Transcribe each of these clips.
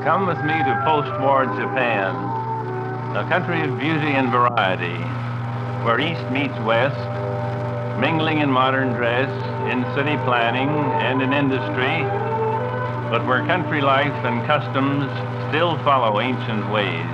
Come with me to post-war Japan, a country of beauty and variety, where East meets West, mingling in modern dress, in city planning, and in industry, but where country life and customs still follow ancient ways.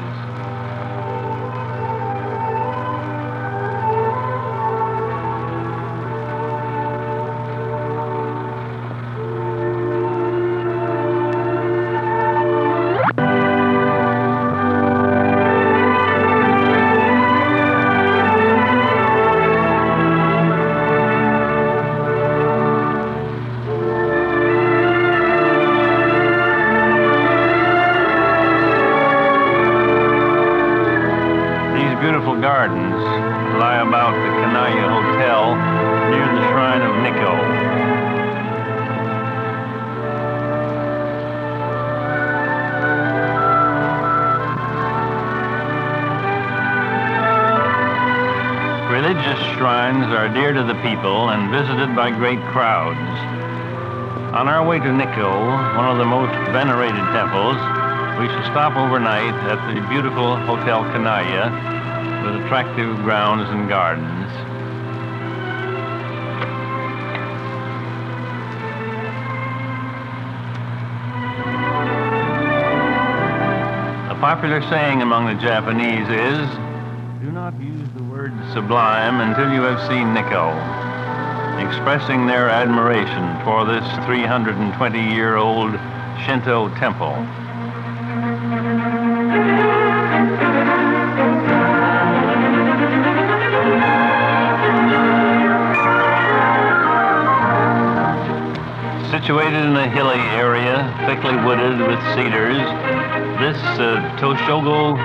Gardens lie about the Kanaya Hotel near the shrine of Nikko. Religious shrines are dear to the people and visited by great crowds. On our way to Nikko, one of the most venerated temples, we shall stop overnight at the beautiful Hotel Kanaya, with attractive grounds and gardens. A popular saying among the Japanese is, do not use the word sublime until you have seen Nikko, expressing their admiration for this 320-year-old Shinto temple. Situated in a hilly area, thickly wooded with cedars, this Toshogo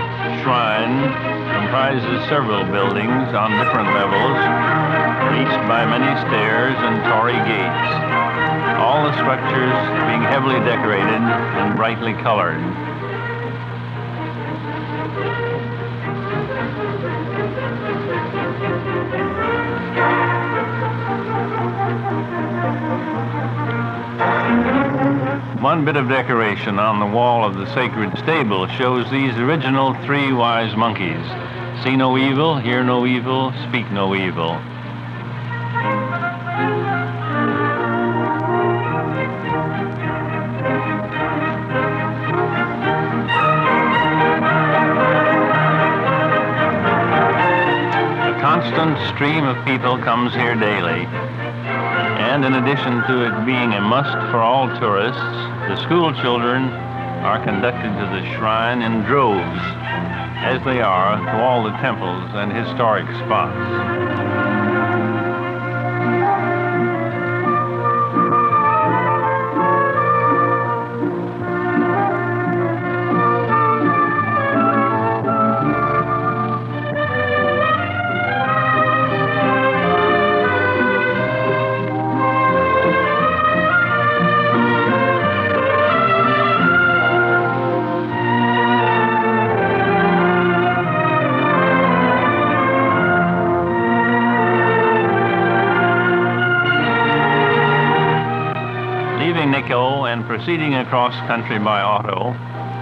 shrine comprises several buildings on different levels, reached by many stairs and torii gates, all the structures being heavily decorated and brightly colored. One bit of decoration on the wall of the sacred stable shows these original three wise monkeys. See no evil, hear no evil, speak no evil. A constant stream of people comes here daily. And in addition to it being a must for all tourists, the school children are conducted to the shrine in droves, as they are to all the temples and historic spots. Nikko and proceeding across country by auto,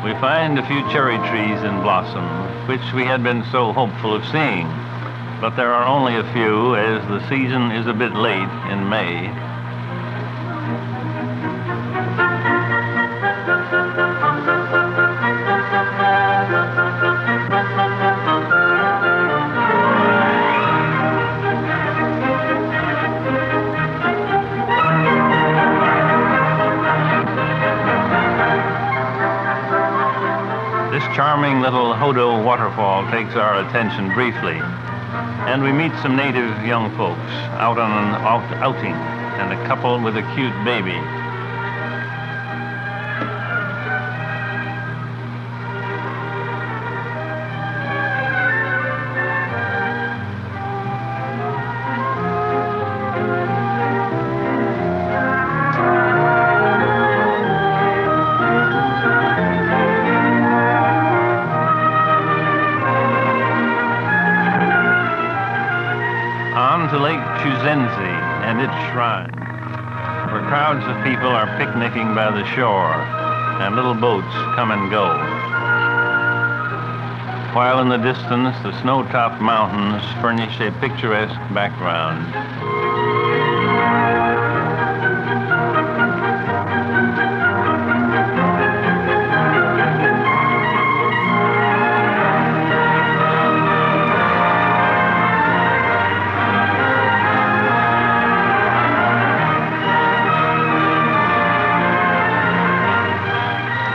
we find a few cherry trees in blossom, which we had been so hopeful of seeing. But there are only a few, as the season is a bit late in May. Charming little Hodo waterfall takes our attention briefly, and we meet some native young folks out on an outing, and a couple with a cute baby. Chuzenji and its shrine, where crowds of people are picnicking by the shore and little boats come and go. While in the distance, the snow-topped mountains furnish a picturesque background.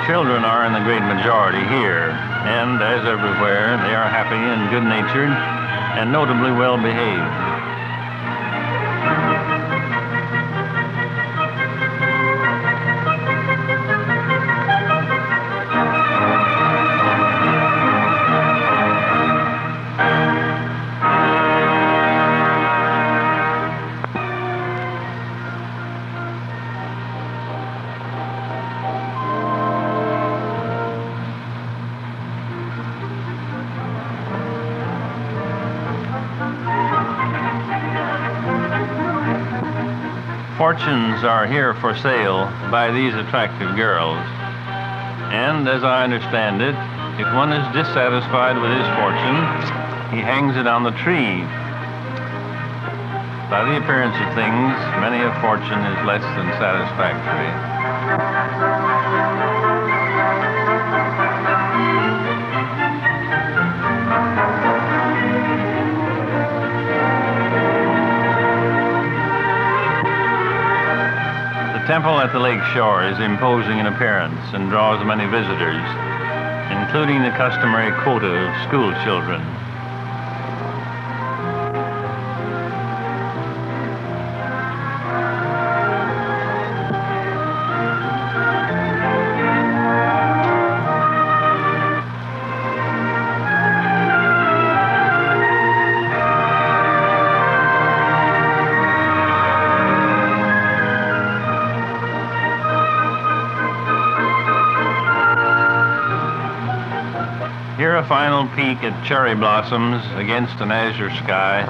Children are in the great majority here, and as everywhere, they are happy and good-natured and notably well-behaved. Fortunes are here for sale by these attractive girls. And as I understand it, if one is dissatisfied with his fortune, he hangs it on the tree. By the appearance of things, many a fortune is less than satisfactory. The temple at the lake shore is imposing in appearance and draws many visitors, including the customary quota of school children. Here a final peek at cherry blossoms against an azure sky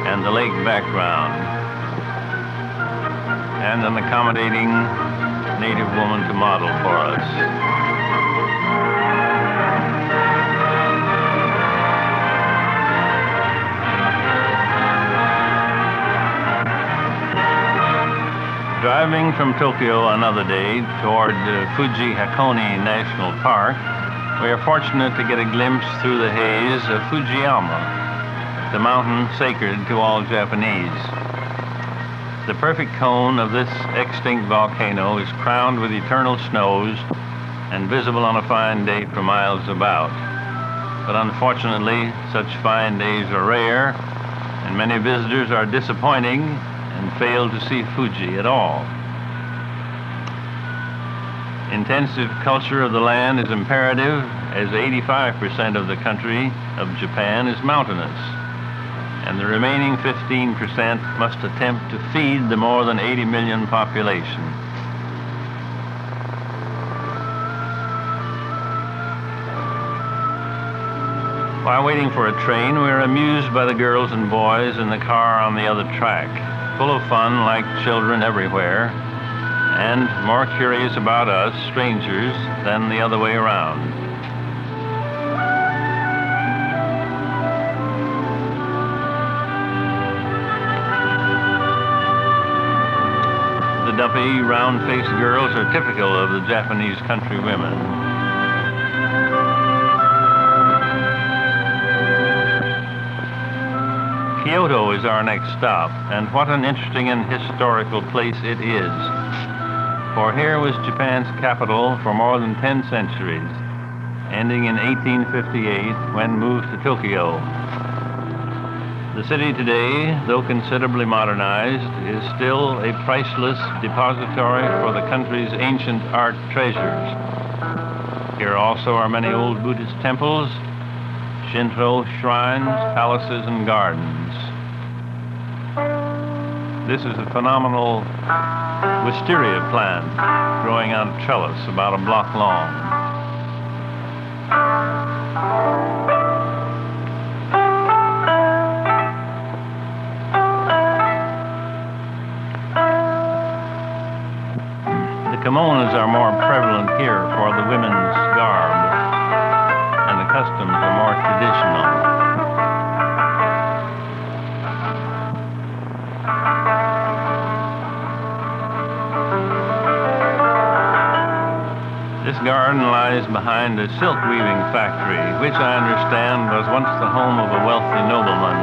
and the lake background, and an accommodating native woman to model for us. Driving from Tokyo another day toward Fuji National Park, we are fortunate to get a glimpse through the haze of Fujiyama, the mountain sacred to all Japanese. The perfect cone of this extinct volcano is crowned with eternal snows and visible on a fine day for miles about. But unfortunately, such fine days are rare, and many visitors are disappointing and fail to see Fuji at all. Intensive culture of the land is imperative, as 85% of the country of Japan is mountainous, and the remaining 15% must attempt to feed the more than 80 million population. While waiting for a train, we are amused by the girls and boys in the car on the other track, full of fun like children everywhere, and more curious about us, strangers, than the other way around. The dumpy, round-faced girls are typical of the Japanese country women. Kyoto is our next stop, and what an interesting and historical place it is. For here was Japan's capital for more than 10 centuries, ending in 1858 when moved to Tokyo. The city today, though considerably modernized, is still a priceless depository for the country's ancient art treasures. Here also are many old Buddhist temples, Shinto shrines, palaces, and gardens. This is a phenomenal wisteria plant growing on a trellis about a block long. women's garb, and the customs are more traditional. This garden lies behind a silk weaving factory, which I understand was once the home of a wealthy nobleman.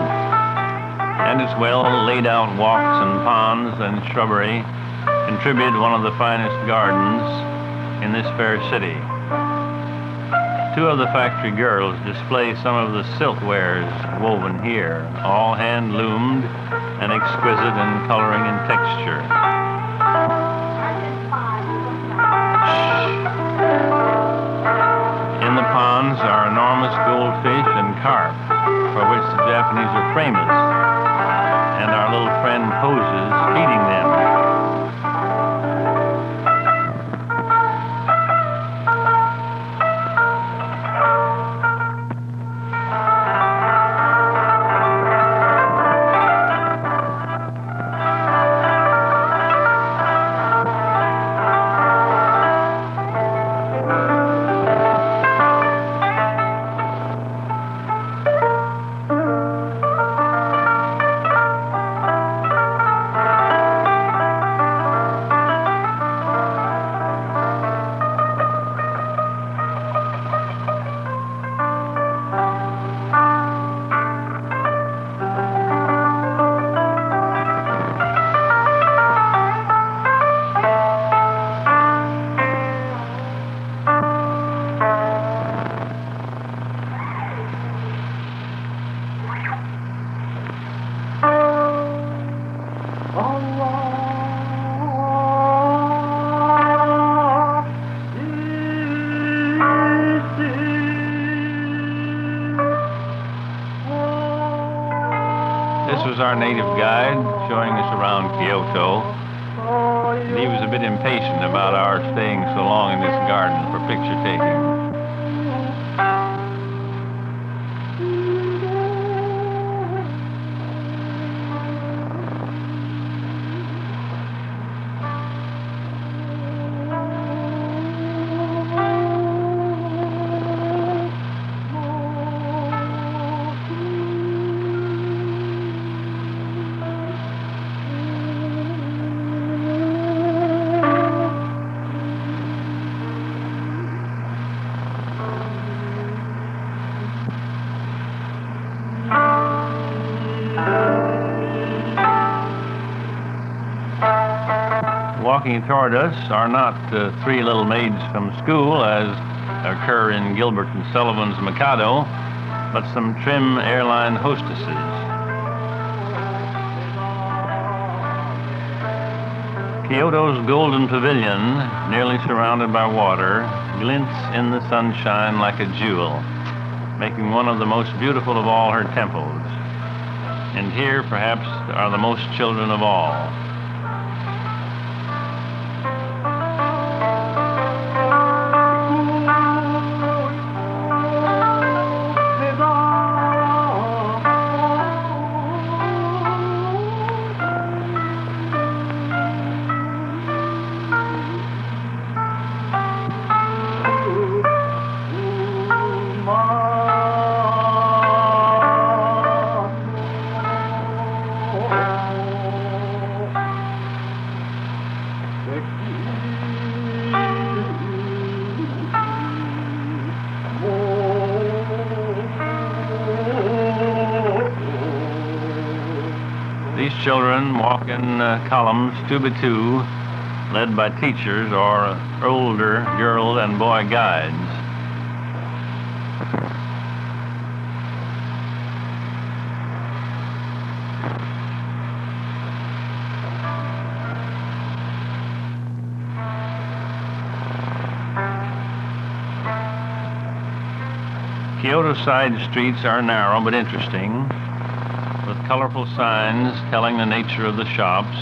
And its well laid out walks and ponds and shrubbery contribute one of the finest gardens in this fair city. Two of the factory girls display some of the silk wares woven here, all hand loomed and exquisite in coloring and texture. In the ponds are enormous goldfish and carp, for which the Japanese are famous, and our little friend poses feeding them. This was our native guide showing us around Kyoto. And he was a bit impatient about our staying so long in this garden for picture taking. Walking toward us are not three little maids from school, as occur in Gilbert and Sullivan's Mikado, but some trim airline hostesses. Kyoto's Golden Pavilion, nearly surrounded by water, glints in the sunshine like a jewel, making one of the most beautiful of all her temples. And here, perhaps, are the most children of all. These children walk in columns, two by two, led by teachers or older girl and boy guides. Kyoto side streets are narrow but interesting, with colorful signs telling the nature of the shops,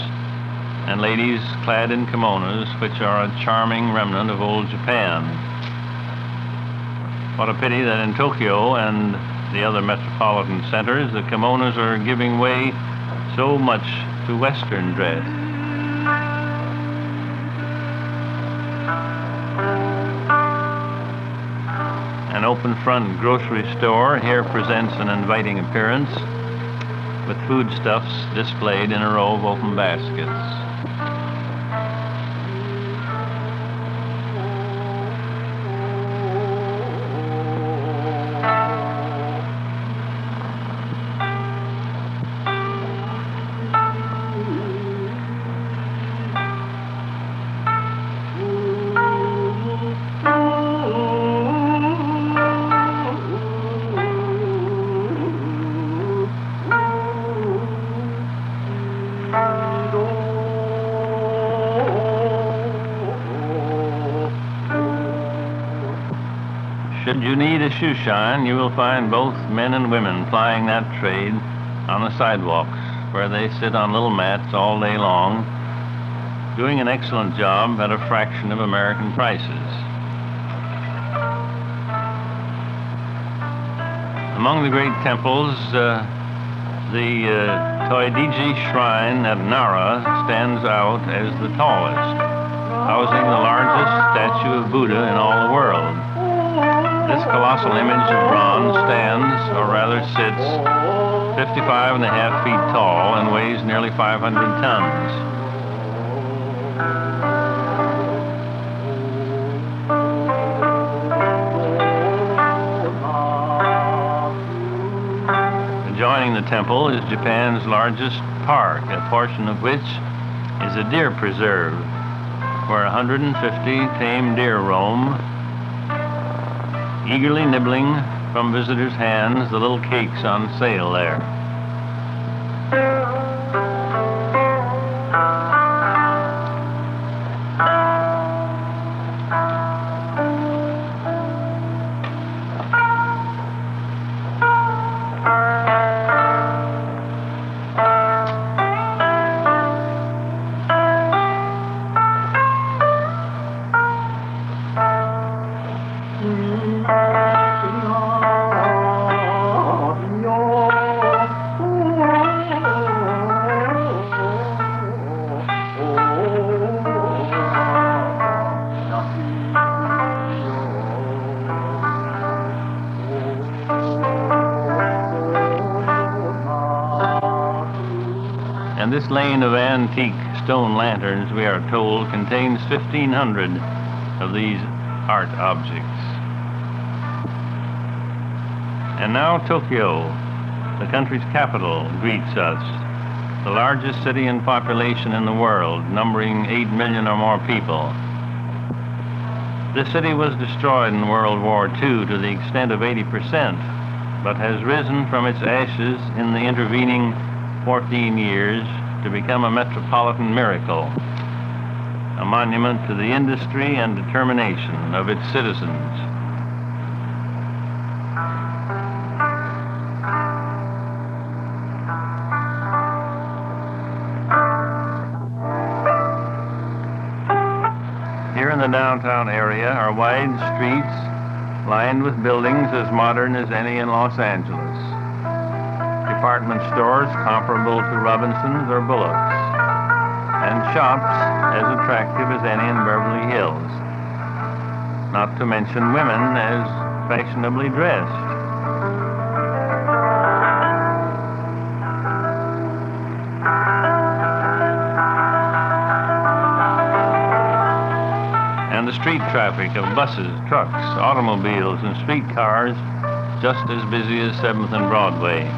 and ladies clad in kimonos, which are a charming remnant of old Japan. What a pity that in Tokyo and the other metropolitan centers, the kimonos are giving way so much to Western dress. An open front grocery store here presents an inviting appearance with foodstuffs displayed in a row of open baskets. Should you need a shoe shine, you will find both men and women plying that trade on the sidewalks, where they sit on little mats all day long, doing an excellent job at a fraction of American prices. Among the great temples, the Toidiji Shrine at Nara stands out as the tallest, housing the largest statue of Buddha in all the world. This colossal image of bronze stands, or rather sits, 55.5 feet tall and weighs nearly 500 tons. Adjoining the temple is Japan's largest park, a portion of which is a deer preserve, where 150 tame deer roam, eagerly nibbling from visitors' hands the little cakes on sale there. And this lane of antique stone lanterns, we are told, contains 1,500 of these art objects. And now Tokyo, the country's capital, greets us, the largest city in population in the world, numbering 8 million or more people. This city was destroyed in World War II to the extent of 80%, but has risen from its ashes in the intervening 14 years to become a metropolitan miracle, a monument to the industry and determination of its citizens. Here in the downtown area are wide streets lined with buildings as modern as any in Los Angeles. Department stores comparable to Robinson's or Bullock's, and shops as attractive as any in Beverly Hills, not to mention women as fashionably dressed. And the street traffic of buses, trucks, automobiles, and streetcars just as busy as 7th and Broadway.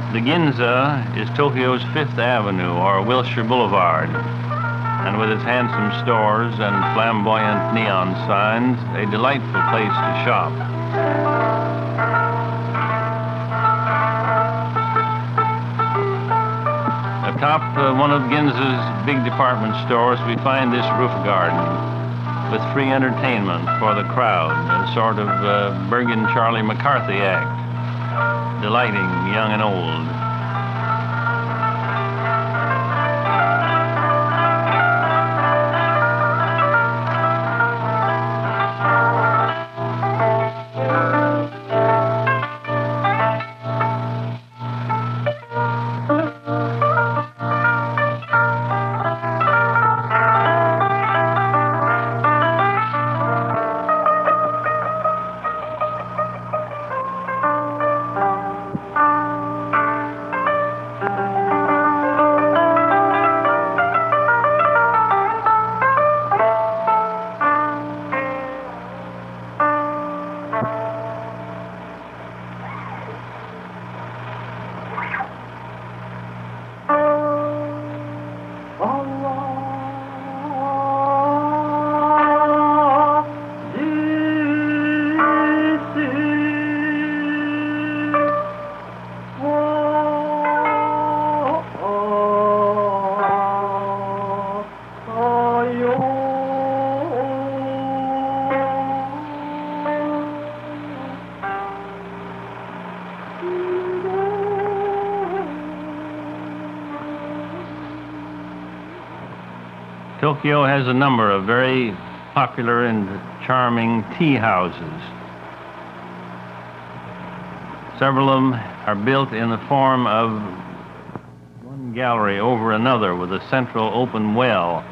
The Ginza is Tokyo's Fifth Avenue, or Wilshire Boulevard, and with its handsome stores and flamboyant neon signs, a delightful place to shop. Atop one of Ginza's big department stores, we find this roof garden with free entertainment for the crowd, a sort of Bergen Charlie McCarthy act, delighting young and old. Tokyo has a number of very popular and charming tea houses. Several of them are built in the form of one gallery over another with a central open well.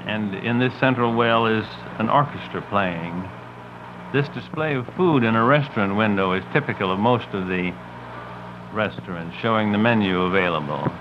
And in this central well is an orchestra playing. This display of food in a restaurant window is typical of most of the restaurants, showing the menu available.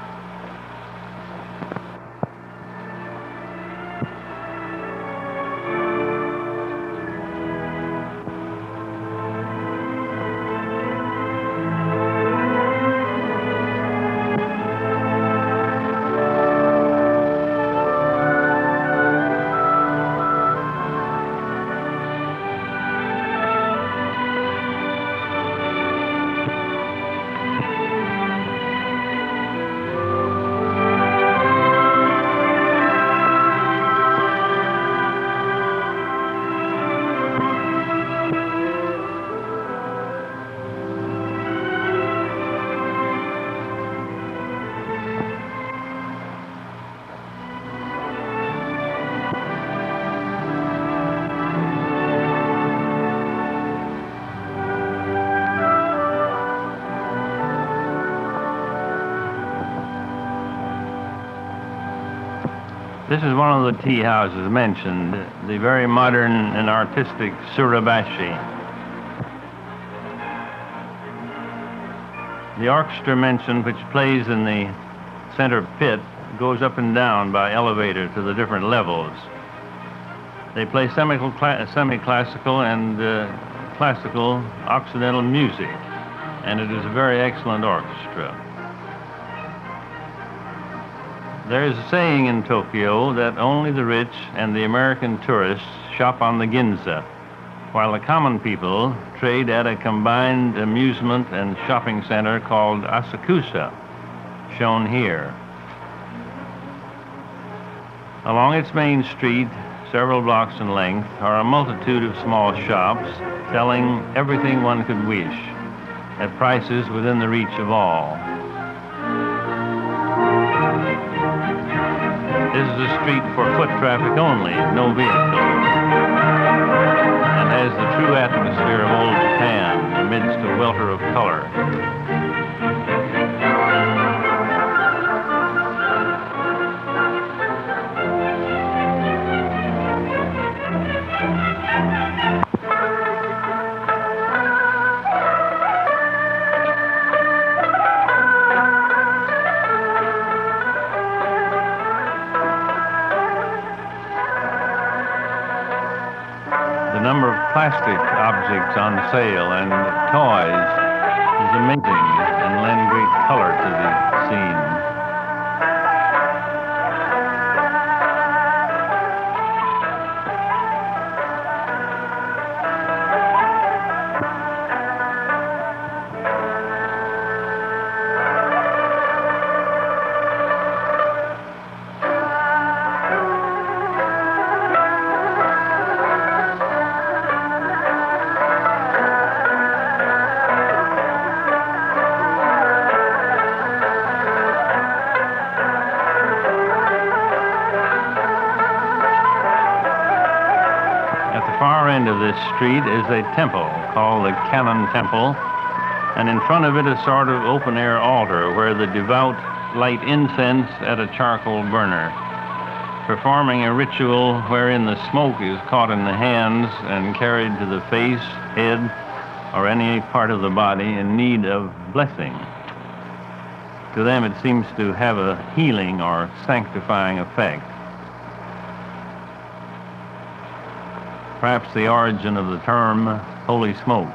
This is one of the tea houses mentioned, the very modern and artistic Surabashi. The orchestra mentioned, which plays in the center pit, goes up and down by elevator to the different levels. They play semi-classical and classical Occidental music, and it is a very excellent orchestra. There is a saying in Tokyo that only the rich and the American tourists shop on the Ginza, while the common people trade at a combined amusement and shopping center called Asakusa, shown here. Along its main street, several blocks in length, are a multitude of small shops selling everything one could wish at prices within the reach of all. This is a street for foot traffic only, no vehicles, and has the true atmosphere of old Japan amidst a welter of color. Plastic objects on sale and toys is amazing and lend great color to the scene. Of this street is a temple called the Cannon Temple, and in front of it a sort of open-air altar where the devout light incense at a charcoal burner, performing a ritual wherein the smoke is caught in the hands and carried to the face, head, or any part of the body in need of blessing. To them it seems to have a healing or sanctifying effect. Perhaps the origin of the term holy smoke.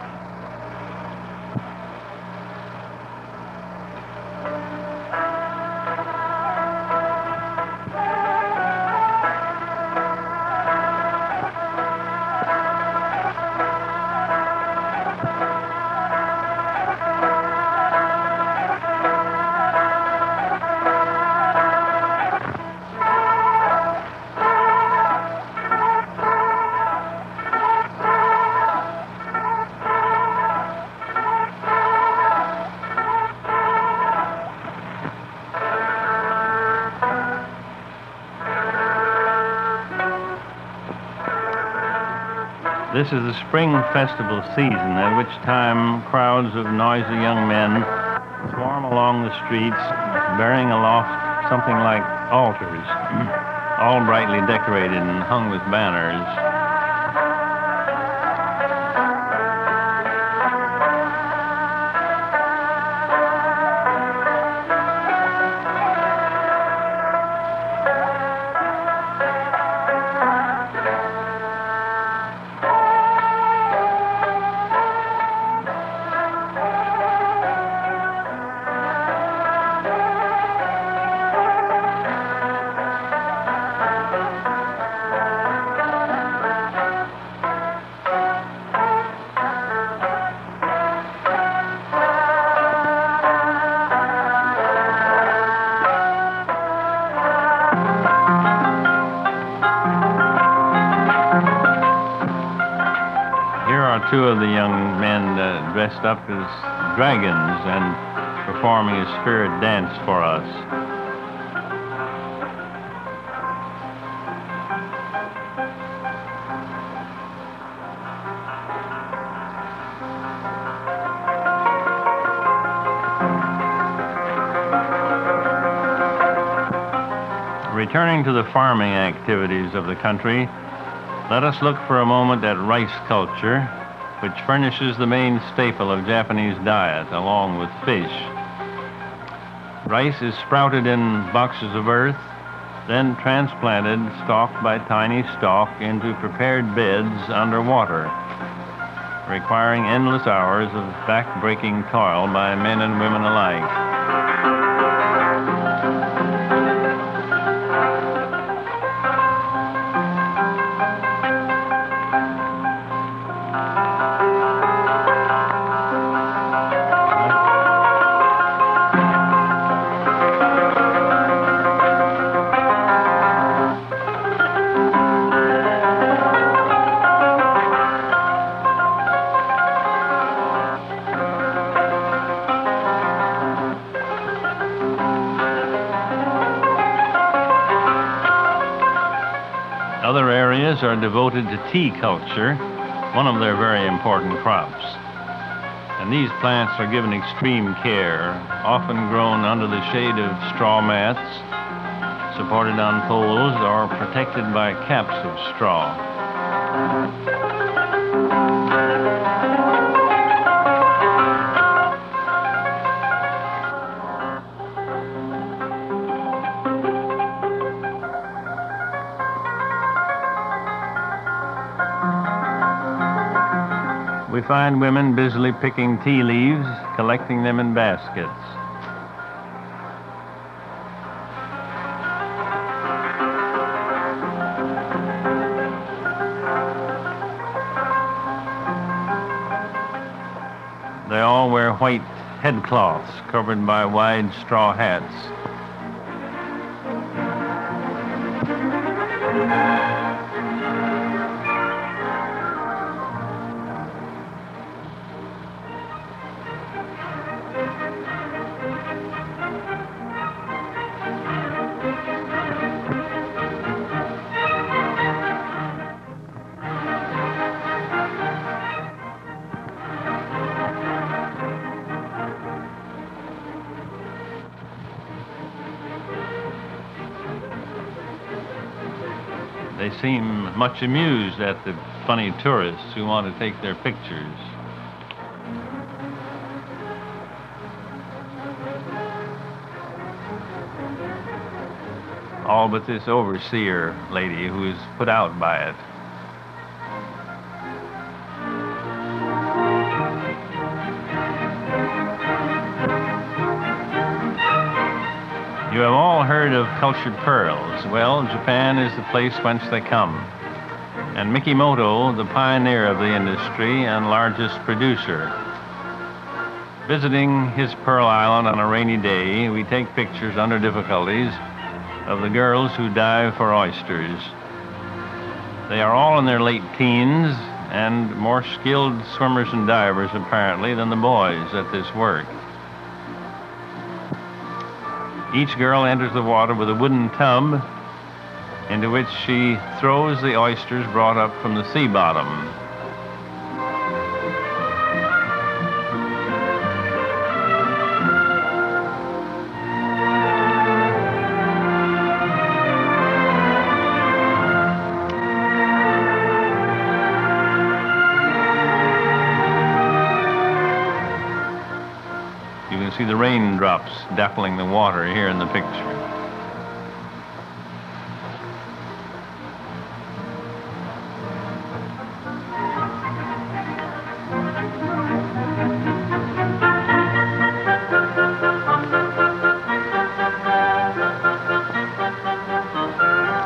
This is the spring festival season, at which time crowds of noisy young men swarm along the streets, bearing aloft something like altars, all brightly decorated and hung with banners. Two of the young men dressed up as dragons and performing a spirit dance for us. Returning to the farming activities of the country, let us look for a moment at rice culture, which furnishes the main staple of Japanese diet, along with fish. Rice is sprouted in boxes of earth, then transplanted stalk by tiny stalk into prepared beds underwater, requiring endless hours of back-breaking toil by men and women alike. Other areas are devoted to tea culture, one of their very important crops. And these plants are given extreme care, often grown under the shade of straw mats, supported on poles, or protected by caps of straw. We find women busily picking tea leaves, collecting them in baskets. They all wear white headcloths covered by wide straw hats. They seem much amused at the funny tourists who want to take their pictures. All but this overseer lady who is put out by it. You have all heard of cultured pearls. Well, Japan is the place whence they come. And Mikimoto, the pioneer of the industry and largest producer. Visiting his pearl island on a rainy day, we take pictures under difficulties of the girls who dive for oysters. They are all in their late teens and more skilled swimmers and divers, apparently, than the boys at this work. Each girl enters the water with a wooden tub into which she throws the oysters brought up from the sea bottom. the raindrops dappling the water here in the picture.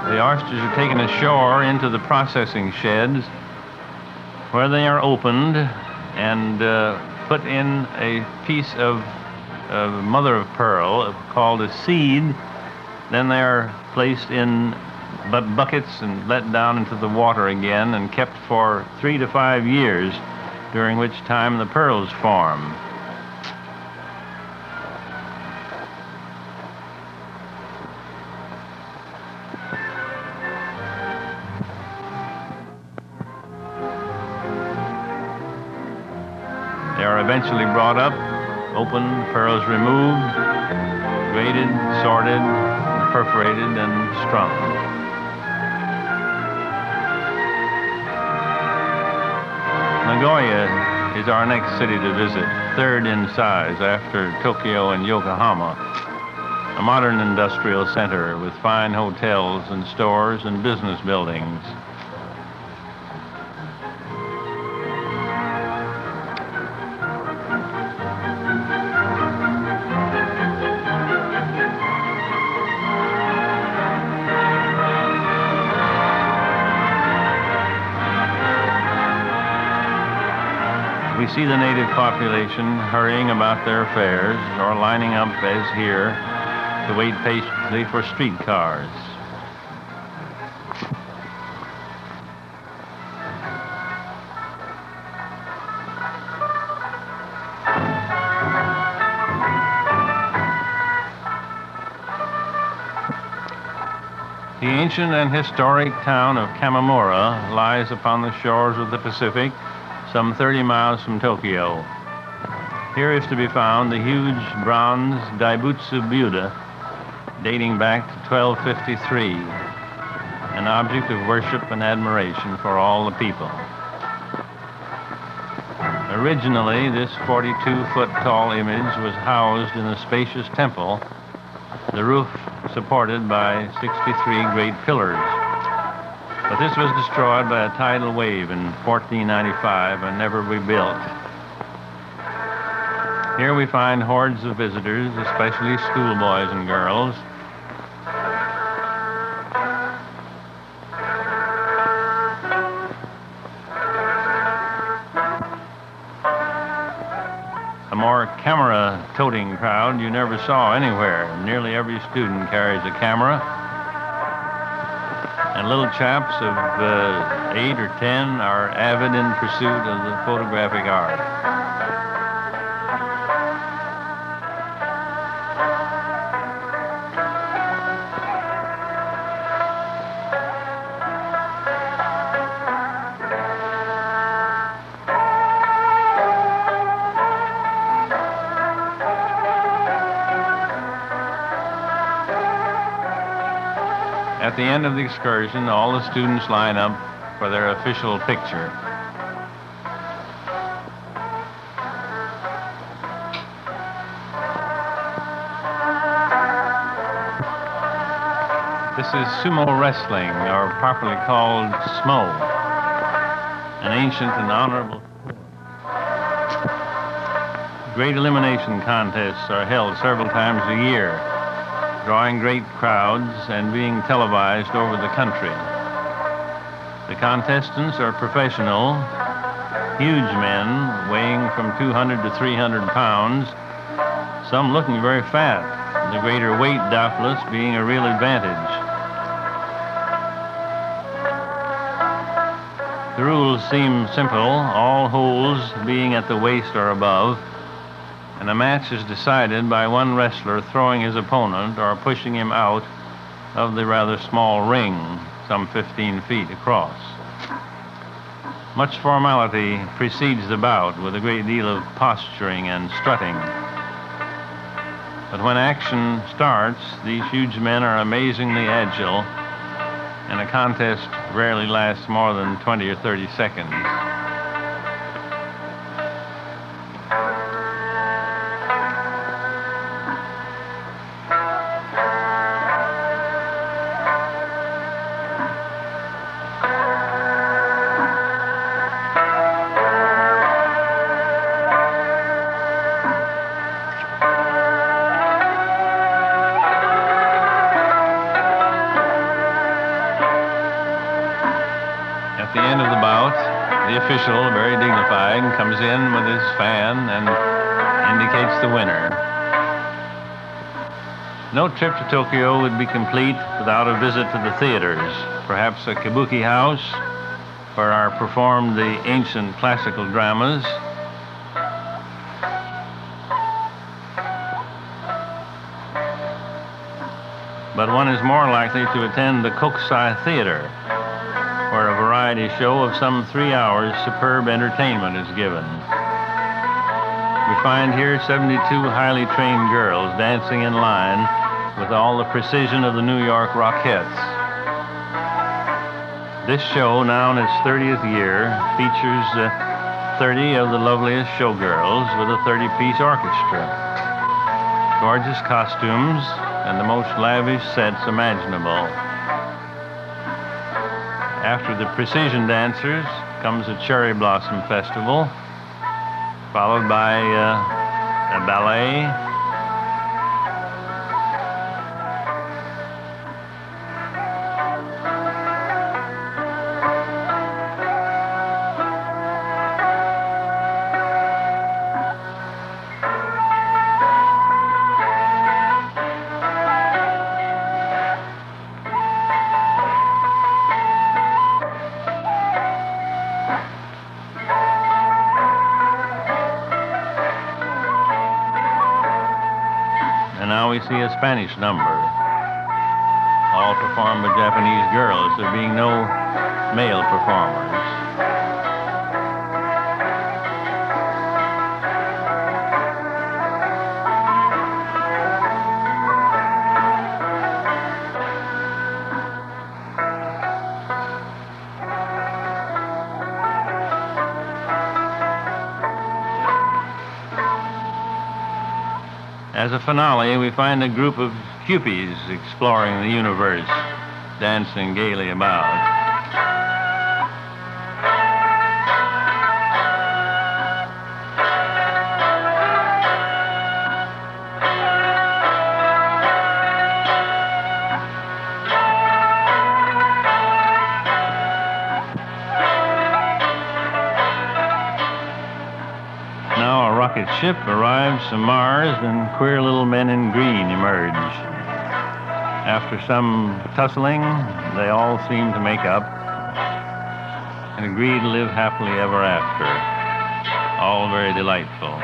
The oysters are taken ashore into the processing sheds, where they are opened and put in a piece of mother of pearl called a seed. Then they are placed in buckets and let down into the water again and kept for 3 to 5 years, during which time the pearls form. They are eventually brought up, opened, pearls removed, graded, sorted, perforated, and strung. Nagoya is our next city to visit, third in size after Tokyo and Yokohama. A modern industrial center with fine hotels and stores and business buildings. We see the native population hurrying about their affairs or lining up, as here, to wait patiently for streetcars. The ancient and historic town of Kamakura lies upon the shores of the Pacific, some 30 miles from Tokyo. Here is to be found the huge bronze Daibutsu Buddha, dating back to 1253, an object of worship and admiration for all the people. Originally, this 42-foot-tall image was housed in a spacious temple, the roof supported by 63 great pillars. But this was destroyed by a tidal wave in 1495 and never rebuilt. Here we find hordes of visitors, especially schoolboys and girls. A more camera-toting crowd you never saw anywhere. Nearly every student carries a camera. And little chaps of 8 or 10 are avid in pursuit of the photographic art. At the end of the excursion, all the students line up for their official picture. This is sumo wrestling, or properly called Sumo, an ancient and honorable sport. Great elimination contests are held several times a year, drawing great crowds and being televised over the country. The contestants are professional, huge men weighing from 200 to 300 pounds, some looking very fat, the greater weight doubtless being a real advantage. The rules seem simple, all holes being at the waist or above, and a match is decided by one wrestler throwing his opponent or pushing him out of the rather small ring, some 15 feet across. Much formality precedes the bout, with a great deal of posturing and strutting. But when action starts, these huge men are amazingly agile, and a contest rarely lasts more than 20 or 30 seconds. At the end of the bout, the official, very dignified, comes in with his fan and indicates the winner. No trip to Tokyo would be complete without a visit to the theaters, perhaps a kabuki house where are performed the ancient classical dramas, but one is more likely to attend the Kokusai Theater, where a variety show of some 3 hours superb entertainment is given. We find here 72 highly trained girls dancing in line with all the precision of the New York Rockettes. This show, now in its 30th year, features 30 of the loveliest showgirls with a 30-piece orchestra. Gorgeous costumes and the most lavish sets imaginable. After the precision dancers comes a cherry blossom festival, followed by a ballet, we see a Spanish number, all performed by Japanese girls, there being no male performers. As a finale, we find a group of Kewpies exploring the universe, dancing gaily about. Now a rocket ship arrives from Mars and queer little men in green emerge. After some tussling, they all seem to make up and agree to live happily ever after. All very delightful.